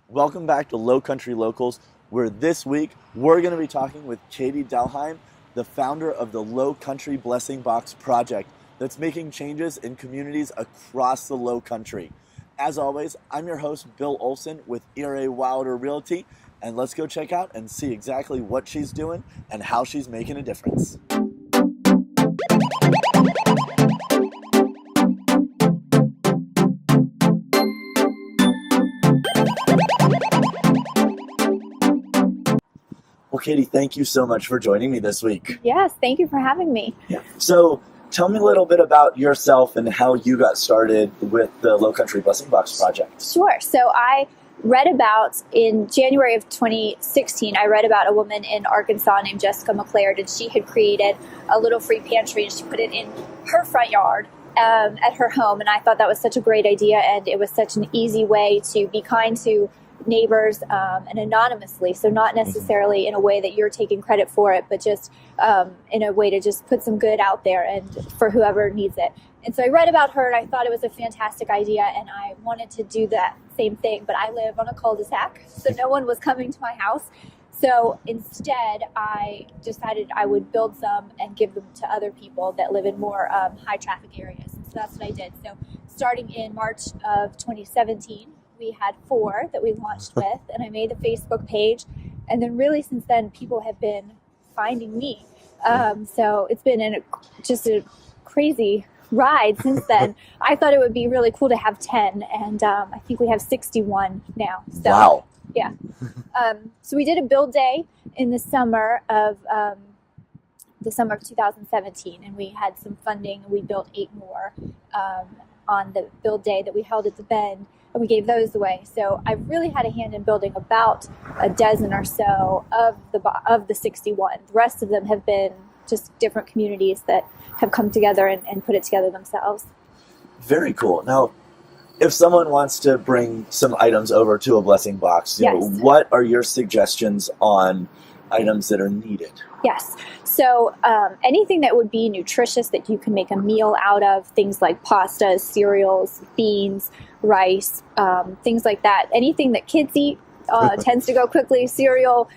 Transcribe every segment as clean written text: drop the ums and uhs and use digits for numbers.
Welcome back to Lowcountry Locals, where this week we're going to be talking with Katie Delheim, the founder of the Lowcountry Blessing Box Project that's making changes in communities across the Lowcountry. As always, I'm your host, Bill Olson with ERA Wilder Realty, and let's go check out and see exactly what she's doing and how she's making a difference. Well, Katie, thank you so much for joining me this week. Yes, thank you for having me. Yeah. So tell me a little bit about yourself and how you got started with the Lowcountry Blessing Box Project. Sure. So I read about, in January of 2016, I read about a woman in Arkansas named Jessica McLeod, and she had created a little free pantry, and she put it in her front yard at her home. And I thought that was such a great idea, and it was such an easy way to be kind to neighbors and anonymously, so not necessarily in a way that you're taking credit for it, but just in a way to just put some good out there and for whoever needs it. And so I read about her, and I thought it was a fantastic idea, and I wanted to do that same thing, but I live on a cul-de-sac, so no one was coming to my house. So instead, I decided I would build some and give them to other people that live in more high traffic areas. And so that's what I did. So starting in March of 2017, we had 4 that we launched with, and I made the Facebook page. And then really since then, people have been finding me. So it's been just a crazy ride since then. I thought it would be really cool to have 10, and I think we have 61 now. So, wow. Yeah. So we did a build day in the summer of 2017, and we had some funding, and we built 8 more on the build day that we held at the Bend, and we gave those away. So I've really had a hand in building about a dozen or so of the 61. The rest of them have been just different communities that have come together and put it together themselves. Very cool. Now, if someone wants to bring some items over to a blessing box, you know, what are your suggestions on items that are needed? Yes. So anything that would be nutritious that you can make a meal out of, things like pastas, cereals, beans, rice, things like that. Anything that kids eat tends to go quickly. Cereal,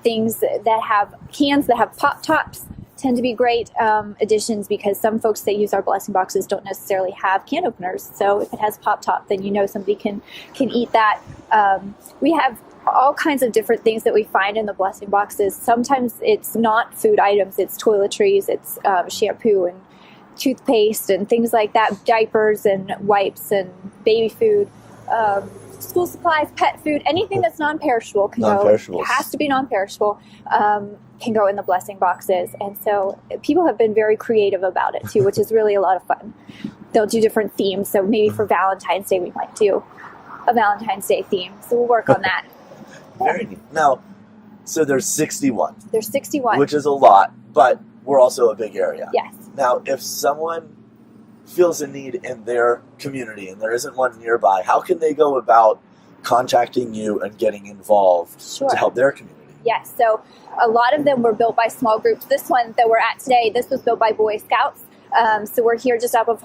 things that have cans that have pop tops tend to be great additions, because some folks that use our blessing boxes don't necessarily have can openers. So if it has pop top, then you know somebody can eat that. We have all kinds of different things that we find in the blessing boxes. Sometimes it's not food items, it's toiletries, it's shampoo and toothpaste and things like that, diapers and wipes and baby food, school supplies, pet food, anything that's non-perishable can go. It has to be non-perishable, can go in the blessing boxes. And so people have been very creative about it too, which is really a lot of fun. They'll do different themes. So maybe for Valentine's Day, we might do a Valentine's Day theme. So we'll work on that. Very neat. Now, so there's 61. There's 61. Which is a lot, but we're also a big area. Yes. Now, if someone feels a need in their community and there isn't one nearby, how can they go about contacting you and getting involved to help their community? Yes. So a lot of them were built by small groups. This one that we're at today, this was built by Boy Scouts. So we're here just off of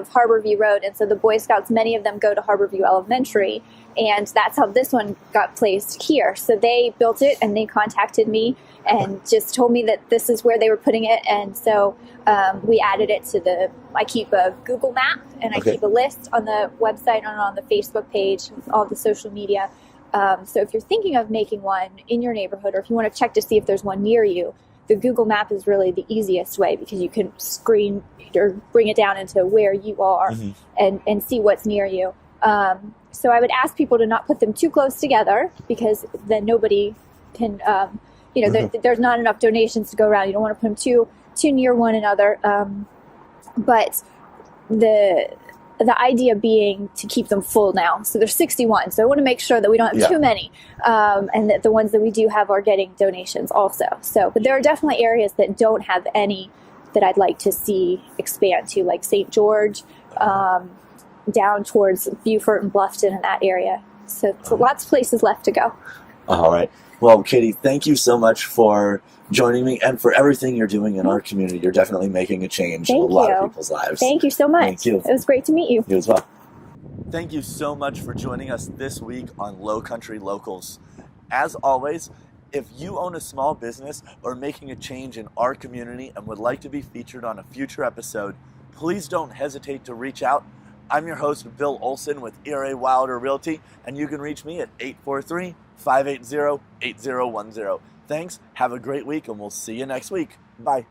Harborview Road. And so the Boy Scouts, many of them go to Harborview Elementary. And that's how this one got placed here. So they built it, and they contacted me and just told me that this is where they were putting it. And so we added it to I keep a Google map, and I keep a list on the website and on the Facebook page, all the social media. So if you're thinking of making one in your neighborhood, or if you want to check to see if there's one near you, the Google map is really the easiest way, because you can screen or bring it down into where you are and see what's near you. So I would ask people to not put them too close together, because then nobody can, there's not enough donations to go around. You don't want to put them too near one another. But the idea being to keep them full now. So there's 61. So I want to make sure that we don't have too many, and that the ones that we do have are getting donations also. So, but there are definitely areas that don't have any that I'd like to see expand to, like St. George, down towards Beaufort and Bluffton in that area. So lots of places left to go. All right. Well, Katie, thank you so much for joining me and for everything you're doing in our community. You're definitely making a change in a lot of people's lives. Thank you so much. Thank you. It was great to meet you. You as well. Thank you so much for joining us this week on Lowcountry Locals. As always, if you own a small business or making a change in our community and would like to be featured on a future episode, please don't hesitate to reach out. I'm your host, Bill Olson with ERA Wilder Realty, and you can reach me at 843-580-8010. Thanks, have a great week, and we'll see you next week. Bye.